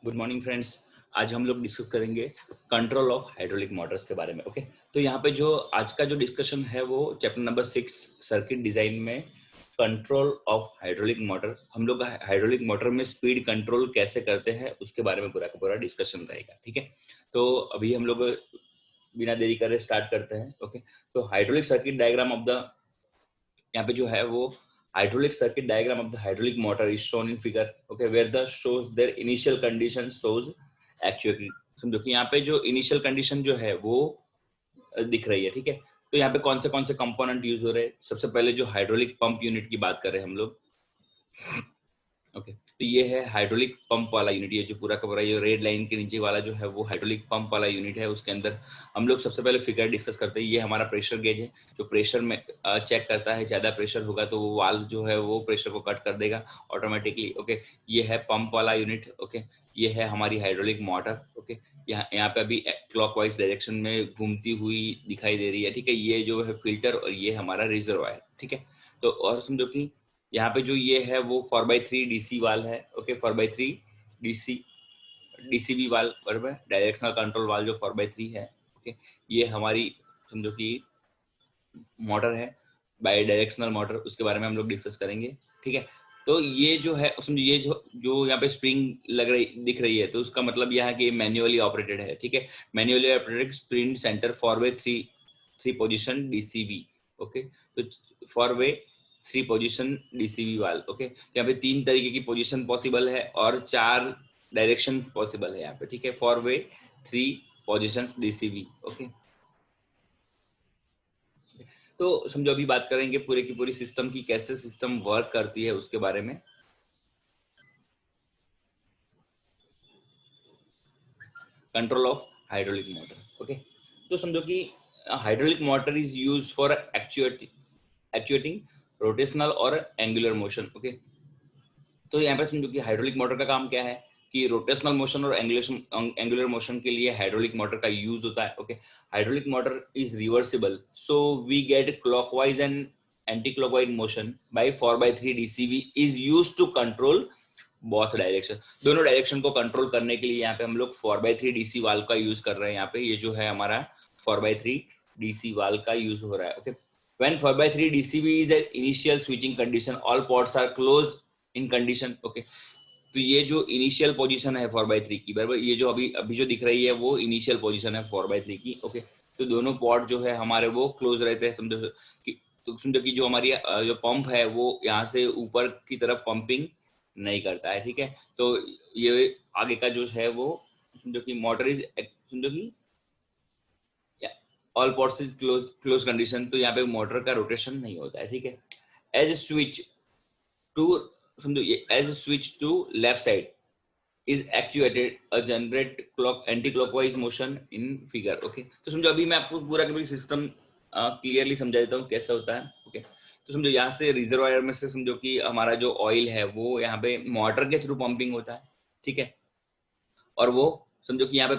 Good morning friends. आज हम लोग डिस्कस करेंगे कंट्रोल ऑफ हाइड्रोलिक मोटर्स के बारे में। ओके, तो यहाँ पे जो आज का जो डिस्कशन है वो चैप्टर नंबर 6 सर्किट डिजाइन में कंट्रोल ऑफ हाइड्रोलिक मोटर। हम लोग हाइड्रोलिक मोटर में स्पीड कंट्रोल कैसे करते हैं उसके बारे में पूरा का पूरा डिस्कशन रहेगा। ठीक है, तो अभी हम लोग बिना देरी करे स्टार्ट करते हैं। ओके, तो hydraulic circuit diagram of the, यहाँ पे जो है वो hydraulic circuit diagram of the hydraulic motor is shown in figure, okay, where the shows their initial condition shows actually। समझो कि यहाँ पे जो इनिशियल कंडीशन जो है वो दिख रही है। ठीक है, तो यहाँ पे कौन से कंपोनेंट यूज हो रहे हैं। सबसे पहले जो हाइड्रोलिक पंप यूनिट की बात कर रहे हैं हम लोग। ओके, तो ये है हाइड्रोलिक पंप वाला यूनिट। ये जो पूरा का पूरा ये रेड लाइन के नीचे वाला जो है वो हाइड्रोलिक पंप वाला यूनिट है। उसके अंदर हम लोग सबसे पहले फिगर डिस्कस करते हैं। ये हमारा प्रेशर गेज है जो प्रेशर में चेक करता है। ज्यादा प्रेशर होगा तो वो वाल्व जो है वो प्रेशर को कट कर देगा ऑटोमेटिकली। ओके, ये है पंप वाला यूनिट। ओके, ये है हमारी हाइड्रोलिक मोटर। ओके, यहाँ पे अभी क्लॉकवाइज डायरेक्शन में घूमती हुई दिखाई दे रही है। ठीक है, ये जो है फिल्टर और ये हमारा रिजर्वायर। ठीक है, तो और समझो कि यहाँ पे जो ये है वो 4/3 डीसी वाल है। ओके, 4/3 डीसी डीसीबी वाल बराबर, डायरेक्शनल कंट्रोल वाल जो 4/3 है। ओके, ये हमारी समझो कि मोटर है, बाई डायरेक्शनल मोटर, उसके बारे में हम लोग डिस्कस करेंगे। ठीक है, तो ये जो है समझो ये जो जो यहाँ पे स्प्रिंग लग रही दिख रही है तो उसका मतलब यह है कि मैन्युअली ऑपरेटेड है। ठीक है, manually operated spring centre 4/3 position DCB. Okay, तो 4/3 पोजीशन डीसीबी वाल। ओके, यहाँ पे 3 तरीके की पोजीशन पॉसिबल है और 4 डायरेक्शन पॉसिबल है यहाँ पे। ठीक है, 4/3 पोजीशन डीसीबी। ओके, तो समझो अभी बात करेंगे पूरे की पूरी सिस्टम की, कैसे सिस्टम वर्क करती है उसके बारे में। Control of hydraulic motor. Okay, तो समझो कि hydraulic motor is use for actuating rotational और एंगुलर मोशन। ओके, तो यहाँ पे समझो कि हाइड्रोलिक मोटर का काम क्या है कि रोटेशनल मोशन और एंगुलर मोशन के लिए हाइड्रोलिक मोटर का यूज होता है। Okay, hydraulic motor is reversible, so we get clockwise and anti clockwise motion by 4/3 DCV is used to control both direction. दोनों डायरेक्शन को कंट्रोल करने के लिए यहाँ पे हम लोग 4/3 डीसी वाल्व का यूज कर रहे हैं। यहाँ पे ये जो है हमारा 4/3 डीसी वाल्व का यूज हो रहा है। Okay, when 4/3 DCV is an initial switching condition, all ports are closed in condition। okay, तो ये जो इनिशियल पोजीशन है 4/3 की बराबर, ये जो अभी अभी जो दिख रही है वो इनिशियल पोजीशन है 4/3 की। ओके, तो दोनों पोर्ट जो है हमारे वो क्लोज रहते हैं। समझो कि तो समझो कि जो हमारी जो पंप है वो यहाँ से ऊपर की तरफ पंपिंग नहीं करता है। ठीक है, तो ये आगे का जो है वो समझो कि मोटर इज समझो कि all ports is close condition, तो यहाँ पे मोटर का रोटेशन नहीं होता है। ठीक है, एज स्विच टू समझो ये as switch to left side is actuated a generate clock anti clockwise motion in figure. Okay, तो समझो अभी मैं आपको पूरा का सिस्टम क्लियरली समझा देता हूँ कैसा होता है। ओके, तो समझो यहाँ से रिजर्वायर में से समझो कि हमारा जो ऑयल है वो यहाँ पे मोटर के थ्रू पंपिंग होता है। ठीक है, और वो समझो कि यहाँ पे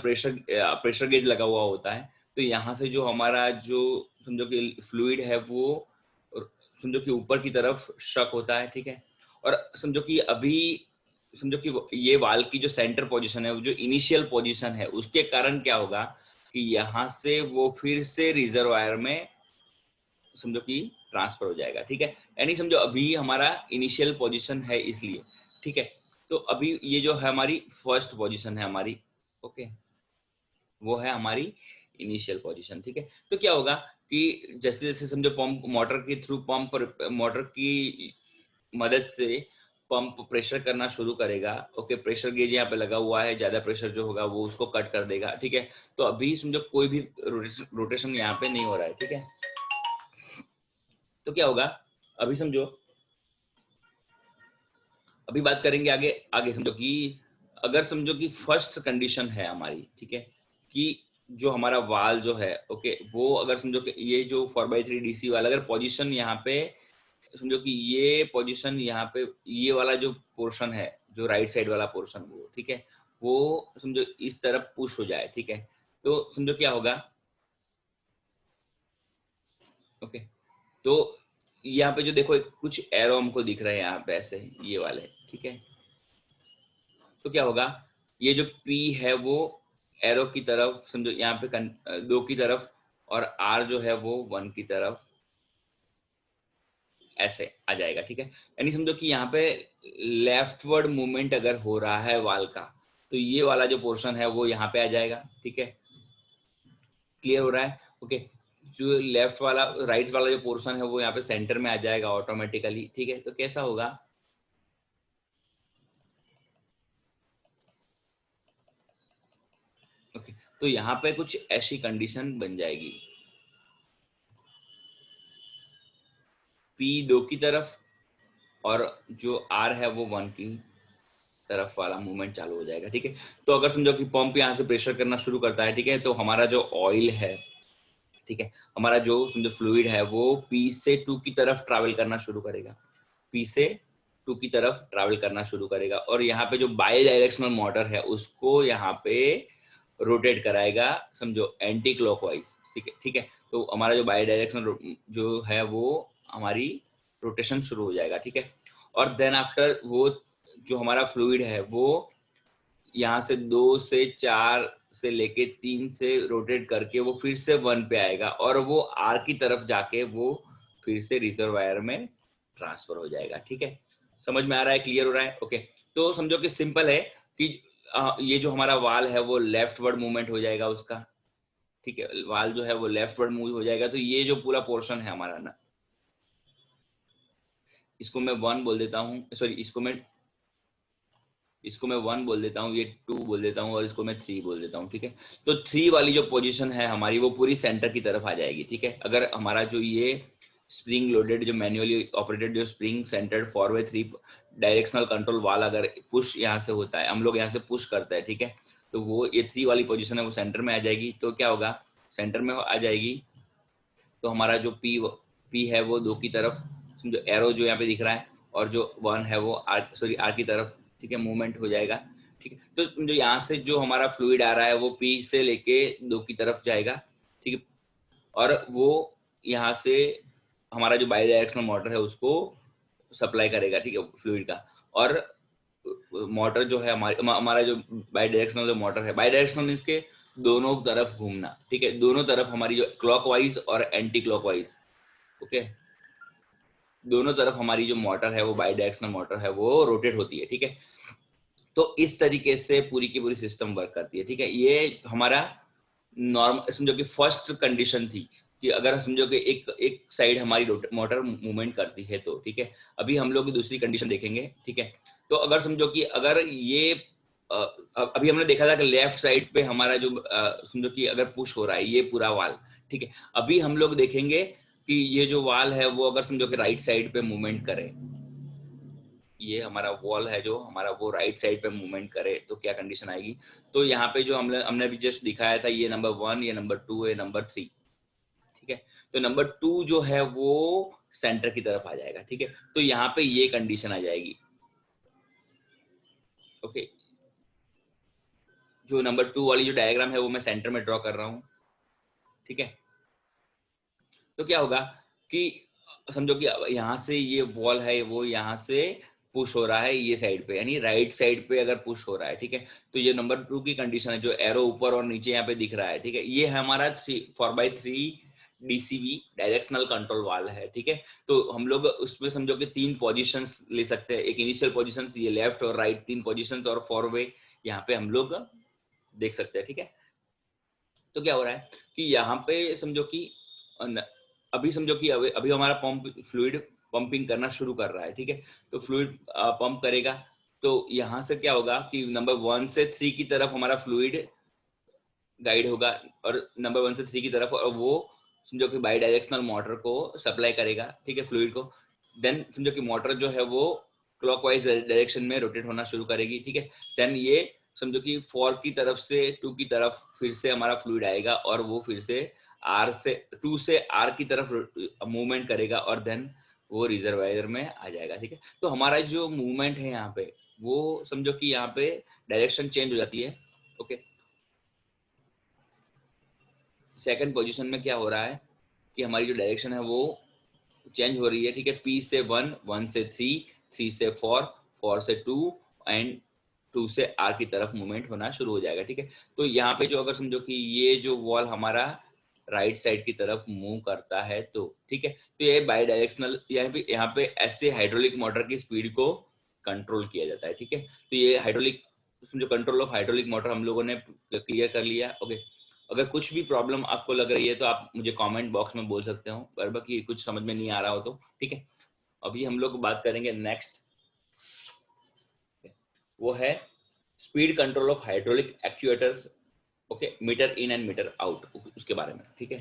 प्रेशर गेज लगा हुआ होता है। तो यहाँ से जो हमारा जो समझो कि फ्लूइड है वो समझो कि ऊपर की तरफ शक होता है। ठीक है, और समझो कि अभी समझो कि ये वाल की जो सेंटर पोजीशन है, वो जो इनिशियल पोजीशन है, उसके कारण क्या होगा कि यहाँ से वो फिर से रिजर्वायर में समझो कि ट्रांसफर हो जाएगा। ठीक है, यानी समझो अभी हमारा इनिशियल पोजीशन है इसलिए। ठीक है, तो अभी ये जो है हमारी फर्स्ट पोजीशन है हमारी। ओके, वो है हमारी इनिशियल पोजीशन। ठीक है, तो क्या होगा कि जैसे जैसे समझो पंप मोटर के थ्रू पंप मोटर की मदद से पंप प्रेशर करना शुरू करेगा। ओके, प्रेशर गेज यहाँ पे लगा हुआ है, ज्यादा प्रेशर जो होगा वो उसको कट कर देगा। ठीक है, तो अभी समझो कोई भी रोटेशन यहाँ पे नहीं हो रहा है। ठीक है, तो क्या होगा अभी समझो, अभी बात करेंगे आगे आगे। समझो कि अगर समझो कि फर्स्ट कंडीशन है हमारी, ठीक है, कि जो हमारा वाल जो है, ओके, वो अगर समझो कि ये जो 4/3 डीसी वाला अगर पोजीशन यहाँ पे समझो कि ये पोजीशन यहाँ पे ये वाला जो पोर्शन है, जो राइट साइड वाला पोर्शन वो, ठीक है, वो समझो इस तरफ पुश हो जाए। ठीक है, तो समझो क्या होगा। ओके, तो यहाँ पे जो देखो कुछ एरो हमको दिख रहे हैं यहाँ पे ऐसे ये वाले। ठीक है, तो क्या होगा ये जो P है वो एरो की तरफ समझो यहाँ पे 2 की तरफ, और R जो है वो 1 की तरफ ऐसे आ जाएगा, ठीक है। यानी समझो कि यहाँ पे लेफ्टवर्ड मूवमेंट अगर हो रहा है वाल का, तो ये वाला जो पोर्शन है वो यहाँ पे आ जाएगा, ठीक है। क्लियर हो रहा है? ओके। जो लेफ्ट वाला राइट वाला जो पोर्शन है वो यहाँ पे सेंटर में आ जाएगा ऑटोमेटिकली, ठीक है। तो कैसा होगा, ओके। तो यहाँ पे कुछ ऐसी कंडीशन बन जाएगी, P 2 की तरफ और जो R है वो 1 की तरफ वाला मूवमेंट चालू हो जाएगा, ठीक है। तो अगर समझो कि पंप यहाँ से प्रेशर करना शुरू करता है, ठीक है, तो हमारा जो ऑयल है, ठीक है, हमारा जो समझो फ्लूइड है वो P से 2 की तरफ ट्रैवल करना शुरू करेगा, P से 2 की तरफ ट्रैवल करना शुरू करेगा, और यहाँ पे जो बाई डायरेक्शनल मोटर है उसको यहाँ पे रोटेट कराएगा, समझो एंटी क्लॉकवाइज, ठीक है, ठीक है। तो हमारा जो बाई डायरेक्शनल जो है वो हमारी रोटेशन शुरू हो जाएगा, ठीक है। और देन आफ्टर वो जो हमारा फ्लूइड है वो यहाँ से 2 से 4 से लेके 3 से रोटेट करके वो फिर से 1 पे आएगा, और वो आर की तरफ जाके वो फिर से रिजर्वायर में ट्रांसफर हो जाएगा, ठीक है। समझ में आ रहा है, क्लियर हो रहा है? ओके। तो समझो कि सिंपल है कि ये जो हमारा वाल है वो लेफ्टवर्ड मूवमेंट हो जाएगा उसका, ठीक है। वाल जो है वो लेफ्टवर्ड मूव हो जाएगा, तो ये जो पूरा पोर्शन है हमारा ना, इसको मैं 1 बोल देता हूँ, सॉरी इसको मैं 1 बोल देता हूँ, ये 2 बोल देता हूँ, और इसको मैं 3 बोल देता हूँ, ठीक है। तो 3 वाली जो पोजीशन है हमारी वो पूरी सेंटर की तरफ आ जाएगी, ठीक है। अगर हमारा जो ये स्प्रिंग लोडेड जो मैन्युअली ऑपरेटेड जो स्प्रिंग सेंटर्ड 4 वे 3 डायरेक्शनल कंट्रोल वाल अगर पुश यहाँ से होता है, हम लोग यहाँ से पुश करते हैं, ठीक है, तो वो ये 3 वाली पोजिशन है वो सेंटर में आ जाएगी। तो क्या होगा, सेंटर में आ जाएगी, तो हमारा जो पी है वो 2 की तरफ, जो एरो जो यहाँ पे दिख रहा है, और जो 1 है वो आर की तरफ, ठीक है, मूवमेंट हो जाएगा, ठीक है। तो जो यहाँ से जो हमारा फ्लूइड आ रहा है वो पी से लेके 2 की तरफ जाएगा, ठीक है, और वो यहाँ से हमारा जो बाई डायरेक्शनल मोटर है उसको सप्लाई करेगा, ठीक है, फ्लूइड का। और मोटर जो है हमारा जो बाई डायरेक्शनल जो मोटर है, बाई डायरेक्शनल मीन्स के दोनों तरफ घूमना, ठीक है, दोनों तरफ हमारी जो क्लॉकवाइज और एंटी क्लॉकवाइज, ओके, दोनों तरफ हमारी जो मोटर है वो बाई डायरेक्शनल मोटर है वो रोटेट होती है, ठीक है। तो इस तरीके से पूरी की पूरी सिस्टम वर्क करती है, ठीक है। ये हमारा नॉर्मल समझो कि फर्स्ट कंडीशन थी कि अगर समझो कि एक एक साइड हमारी मोटर मूवमेंट करती है तो, ठीक है। अभी हम लोग दूसरी कंडीशन देखेंगे, ठीक है। तो अगर समझो कि अगर ये अभी हमने देखा था कि लेफ्ट साइड पे हमारा जो समझो कि अगर पुश हो रहा है ये पूरा वाल, ठीक है। अभी हम लोग देखेंगे कि ये जो वाल है वो अगर समझो कि राइट साइड पे मूवमेंट करे, ये हमारा वॉल है जो हमारा वो राइट साइड पे मूवमेंट करे तो क्या कंडीशन आएगी। तो यहाँ पे जो हमने हमने भी जस्ट दिखाया था, ये नंबर 1, ये नंबर 2, ये नंबर 3, ठीक है। तो नंबर 2 जो है वो सेंटर की तरफ आ जाएगा, ठीक है। तो यहाँ पे ये कंडीशन आ जाएगी, ओके। जो नंबर 2 वाली जो डायग्राम है वो मैं सेंटर में ड्रॉ कर रहा हूँ, ठीक है। तो क्या होगा कि समझो कि यहाँ से ये वॉल है वो यहाँ से पुश हो रहा है ये साइड पे, यानी राइट साइड पे अगर पुश हो रहा है, ठीक है। तो ये नंबर 2 की कंडीशन है, जो एरो ऊपर और नीचे यहाँ पे दिख रहा है, ठीक है। ये है हमारा 4x3 डीसीवी डायरेक्शनल कंट्रोल वाल है, ठीक है। तो हम लोग उसमें समझो कि 3 पोजीशंस ले सकते हैं, एक इनिशियल पोजीशंस ये लेफ्ट और राइट 3 पोजीशंस, और 4 वे यहाँ पे हम लोग देख सकते हैं, ठीक है। तो क्या हो रहा है कि यहाँ पे समझो कि अभी समझो कि अभी हमारा पंप फ्लूइड पंपिंग करना शुरू कर रहा है, ठीक है। तो फ्लूइड पंप करेगा, तो यहाँ से क्या होगा कि नंबर 1 से 3 की तरफ हमारा फ्लूइड गाइड होगा, और नंबर 1 से 3 की तरफ, और वो समझो कि बाई डायरेक्शनल मोटर को सप्लाई करेगा, ठीक है, फ्लूइड को। देन समझो कि मोटर जो है वो क्लॉकवाइज डायरेक्शन में रोटेट होना शुरू करेगी, ठीक है। देन ये समझो कि 4 की तरफ से 2 की तरफ फिर से हमारा फ्लूइड आएगा, और वो फिर से आर से 2 से आर की तरफ मूवमेंट करेगा, और देन वो रिजर्वायर में आ जाएगा, ठीक है। तो हमारा जो मूवमेंट है यहाँ पे वो समझो कि यहाँ पे डायरेक्शन चेंज हो जाती है, ओके। सेकंड पोजीशन में क्या हो रहा है कि हमारी जो डायरेक्शन है वो चेंज हो रही है, ठीक है। पी से 1, 1 से 3, 3 से 4, 4 से 2 एंड टू से आर की तरफ मूवमेंट होना शुरू हो जाएगा, ठीक है। तो यहाँ पे जो अगर समझो कि ये जो वॉल हमारा राइट साइड की तरफ मूव करता है तो ठीक है, तो ये बाई डायरेक्शनल यहाँ पे ऐसे हाइड्रोलिक मोटर की स्पीड को कंट्रोल किया जाता है, ठीक है। तो ये हाइड्रोलिक जो कंट्रोल ऑफ हाइड्रोलिक मोटर हम लोगों ने क्लियर कर लिया, ओके। अगर कुछ भी प्रॉब्लम आपको लग रही है तो आप मुझे कमेंट बॉक्स में बोल सकते हो, बराबर, कि कुछ समझ में नहीं आ रहा हो तो, ठीक है। अभी हम लोग बात करेंगे नेक्स्ट, वो है speed control of hydraulic actuators, okay, meter in and meter out, उसके बारे में, ठीक है,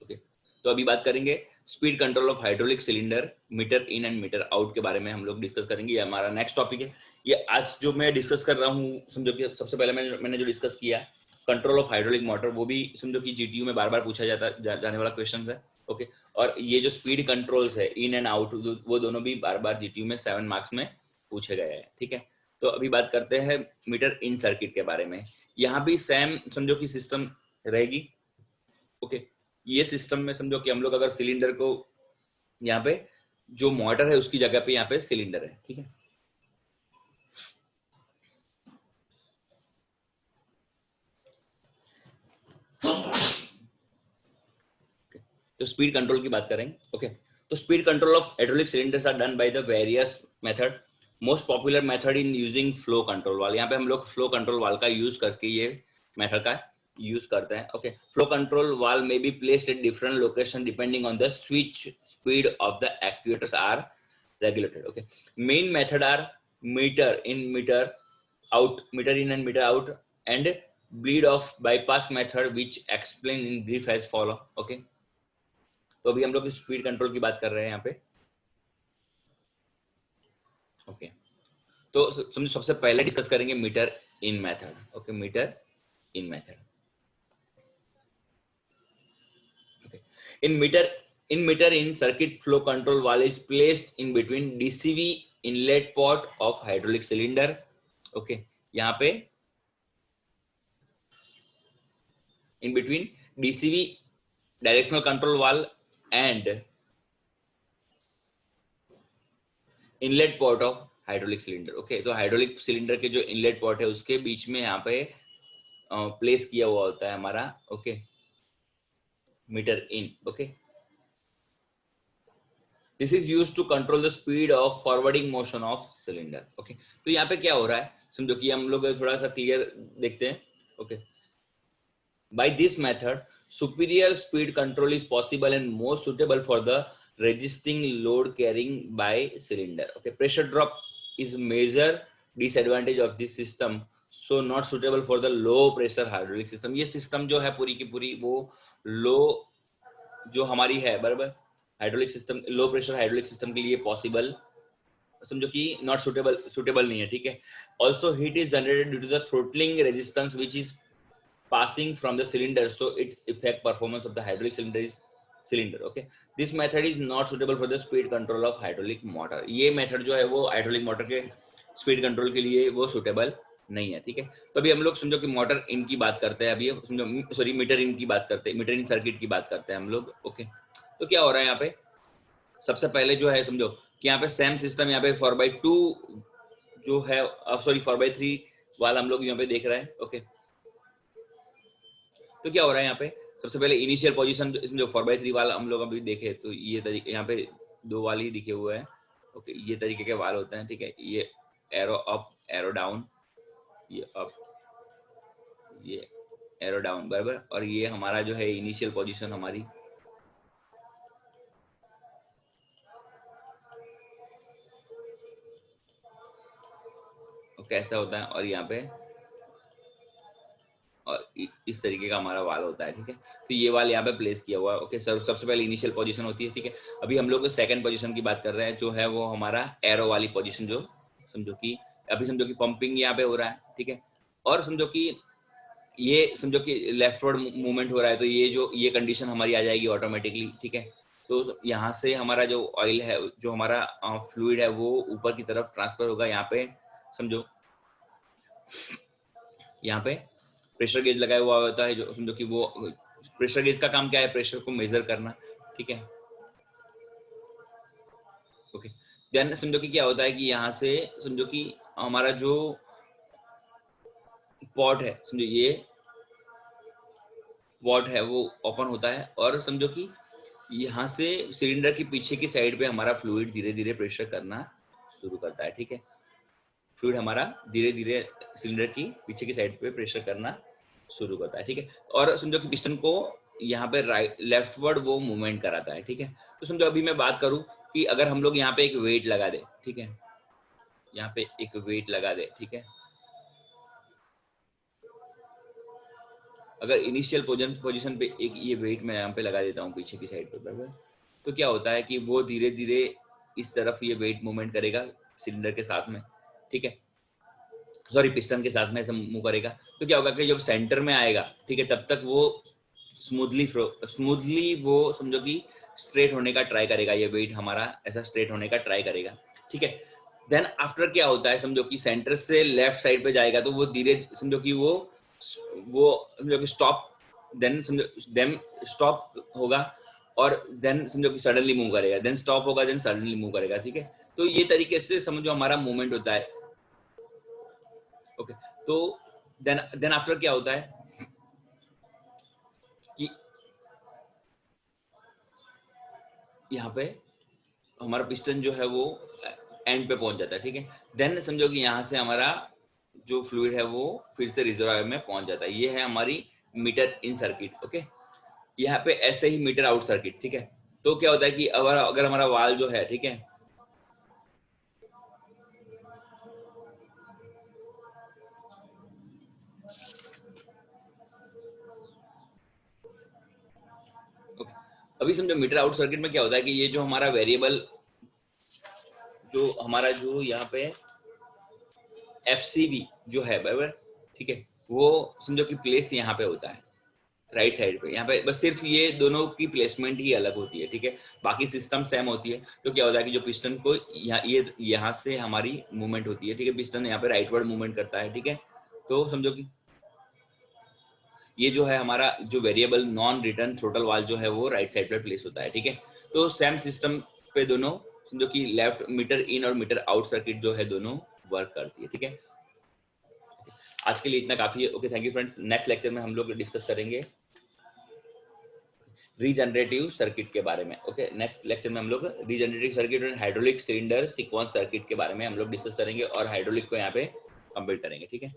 ओके। तो अभी बात करेंगे speed control of hydraulic cylinder, meter in and meter out के बारे में हम लोग डिस्कस करेंगे। ये हमारा नेक्स्ट टॉपिक है। ये आज जो मैं डिस्कस कर रहा हूँ, समझो कि सबसे पहले मैंने जो डिस्कस किया कंट्रोल ऑफ हाइड्रोलिक मोटर, वो भी समझो कि जीटीयू में बार बार पूछा जाने वाला क्वेश्चन है, ओके। और ये जो स्पीड कंट्रोल्स है इन एंड आउट, वो दोनों भी बार बार जीटीयू में 7 मार्क्स में पूछे गए हैं, ठीक है। तो अभी बात करते हैं मीटर इन सर्किट के बारे में। यहाँ भी सेम समझो कि सिस्टम रहेगी, ओके। ये सिस्टम में समझो कि हम लोग अगर सिलेंडर को यहाँ पे जो मोटर है उसकी जगह पे यहाँ पे सिलेंडर है, ठीक है। तो स्पीड कंट्रोल की बात करें, ओके। तो speed control of hydraulic cylinders are done by the various method. Most popular method in using flow control valve, यहाँ पे हम लोग फ्लो कंट्रोल वाल का यूज करके ये मेथड का यूज करते हैं, ओके। फ्लो कंट्रोल वाल में be placed at different location depending on the switch speed of the actuators are regulated, okay. Main method are meter in meter out, meter in and meter out, and bleed off bypass method which explain in brief as follow, okay. तो अभी हम लोग speed control की बात कर रहे हैं यहाँ पे, ओके। तो समझो सबसे पहले डिस्कस करेंगे meter in method, okay, meter in method, okay. in meter in circuit flow control valve is placed in between DCV inlet port of hydraulic cylinder, okay. यहाँ पे in between DCV directional control valve and inlet port of hydraulic cylinder, okay. तो hydraulic cylinder के जो inlet port है उसके बीच में यहाँ पे प्लेस किया हुआ होता है हमारा, okay, meter in, okay. This is used to control the speed of forwarding motion of cylinder, okay. तो यहाँ पे क्या हो रहा है समझो कि हम लोग थोड़ा सा क्लियर देखते हैं, okay. By this method, superior speed control is possible and more suitable for the resisting load carrying by cylinder, okay. Pressure drop is major disadvantage of this system, so not suitable for the low pressure hydraulic system. ये system जो है पूरी की पूरी वो लो जो हमारी है, बराबर, hydraulic system, low pressure hydraulic system के लिए पॉसिबल समझो कि नॉट सुटेबल नहीं है, ठीक है। Also heat is generated due to the throttling resistance which is passing from the cylinder, so its effect performance of the hydraulic cylinder is cylinder, okay. This method is not suitable for the speed control of hydraulic motor. ये method जो है वो hydraulic motor के speed control के लिए वो suitable नहीं है, ठीक है। तो अभी हम लोग समझो कि मोटर इन की बात करते हैं, अभी समझो सॉरी मीटर इन की बात करते हैं, मीटर इन सर्किट की बात करते हैं हम लोग, ओके। तो क्या हो रहा है यहाँ पे सबसे पहले जो है समझो कि यहाँ पे सेम सिस्टम यहाँ पे 4/2 जो है, सॉरी 4/3 वाला हम लोग यहाँ पे देख रहे हैं, ओके। तो क्या हो रहा है यहाँ पे सबसे पहले इनिशियल पोजीशन जो 4/3 वाला हम लोग अभी देखे, तो ये तरीके यहाँ पे 2 वाल ही दिखे हुए हैं, ओके। ये तरीके के वाल होते हैं, ठीक है। ये एरो अप, एरो डाउन, ये अप, ये एरो डाउन, बराबर। और ये हमारा जो है इनिशियल पोजीशन हमारी, कैसा होता है, और यहाँ पे और इस तरीके का हमारा वाल होता है, ठीक है। तो ये वाल यहाँ पे प्लेस किया हुआ है, ओके। सबसे पहले इनिशियल पोजीशन होती है, ठीक है। अभी हम लोग सेकंड पोजीशन की बात कर रहे हैं, जो है वो हमारा एरो वाली पोजीशन, जो समझो कि अभी समझो कि पंपिंग यहाँ पे हो रहा है, ठीक है। और समझो कि ये समझो कि लेफ्टवर्ड मूवमेंट हो रहा है, तो ये कंडीशन हमारी आ जाएगी ऑटोमेटिकली, ठीक है। तो यहाँ से हमारा जो ऑयल है, जो हमारा फ्लूइड है, वो ऊपर की तरफ ट्रांसफर होगा। यहाँ पे समझो यहाँ पे प्रेशर गेज लगाया हुआ होता है, जो समझो कि वो प्रेशर गेज का काम क्या है, प्रेशर को मेजर करना, ठीक है, ओके। देन समझो कि क्या होता है कि यहाँ से समझो कि हमारा जो पॉट है, समझो ये पॉट है वो ओपन होता है और समझो कि यहाँ से सिलेंडर के पीछे की साइड पे हमारा फ्लूइड धीरे धीरे प्रेशर करना शुरू करता है, ठीक है। फ्लूइड हमारा धीरे धीरे सिलेंडर की पीछे की साइड पे प्रेशर करना शुरू करता है, ठीक है। और समझो कि पिस्टन को यहाँ पे राइट लेफ्टवर्ड वो मूवमेंट कराता है, ठीक है। तो समझो अभी मैं बात करूँ कि अगर हम लोग यहाँ पे एक वेट लगा दे, ठीक है, यहाँ पे एक वेट लगा दे, ठीक है। अगर इनिशियल पोजीशन पे एक ये वेट मैं यहाँ पे लगा देता हूँ पीछे की साइड पे, बराबर, तो क्या होता है कि वो धीरे धीरे इस तरफ ये वेट मूवमेंट करेगा सिलेंडर के साथ में, ठीक है, सॉरी पिस्टन के साथ में ऐसे मूव करेगा। तो क्या होगा कि जब सेंटर में आएगा, ठीक है, तब तक वो स्मूथली वो समझो कि स्ट्रेट होने का ट्राई करेगा, ये वेट हमारा ऐसा स्ट्रेट होने का ट्राई करेगा, ठीक है। देन आफ्टर क्या होता है, समझो कि सेंटर से लेफ्ट साइड पे जाएगा तो वो धीरे समझो कि वो समझो कि स्टॉप, देन समझो देन स्टॉप होगा और देन समझो कि सडनली मूव करेगा, देन स्टॉप होगा, देन सडनली मूव करेगा, ठीक है। तो ये तरीके से समझो हमारा मूवमेंट होता है, ओके। तो देन आफ्टर क्या होता है कि यहाँ पे हमारा पिस्टन जो है वो एंड पे पहुंच जाता है, ठीक है। देन समझो कि यहाँ से हमारा जो फ्लूइड है वो फिर से रिजर्वायर में पहुंच जाता है। ये है हमारी मीटर इन सर्किट, ओके। यहाँ पे ऐसे ही मीटर आउट सर्किट, ठीक है। तो क्या होता है कि अगर हमारा वाल जो है, ठीक है, ओके, अभी समझो मीटर आउट सर्किट में क्या होता है कि ये जो हमारा वेरिएबल जो हमारा जो यहाँ पे एफसीबी जो है, बराबर, ठीक है, वो समझो कि प्लेस यहाँ पे होता है राइट साइड पे, यहाँ पे बस सिर्फ ये दोनों की प्लेसमेंट ही अलग होती है, ठीक है, बाकी सिस्टम सेम होती है। तो क्या होता है कि जो पिस्टन को ये यहाँ से हमारी मूवमेंट होती है, ठीक है, पिस्टन यहाँ पे राइटवर्ड मूवमेंट करता है, ठीक है। तो समझो कि ये जो है हमारा जो variable non return throttle valve जो है वो राइट साइड पर प्लेस होता है, ठीक है। तो सेम सिस्टम पे दोनों समझो कि लेफ्ट मीटर इन और मीटर आउट सर्किट जो है दोनों वर्क करती है, ठीक है। आज के लिए इतना काफी है, okay, thank you friends. Next lecture में हम लोग डिस्कस करेंगे रीजनरेटिव सर्किट के बारे में, ओके। नेक्स्ट लेक्चर में हम लोग रीजनरेटिव सर्किट और हाइड्रोलिक सिलेंडर सीक्वेंस सर्किट के बारे में हम लोग डिस्कस करेंगे और हाइड्रोलिक को यहाँ पे कंप्लीट करेंगे, ठीक है।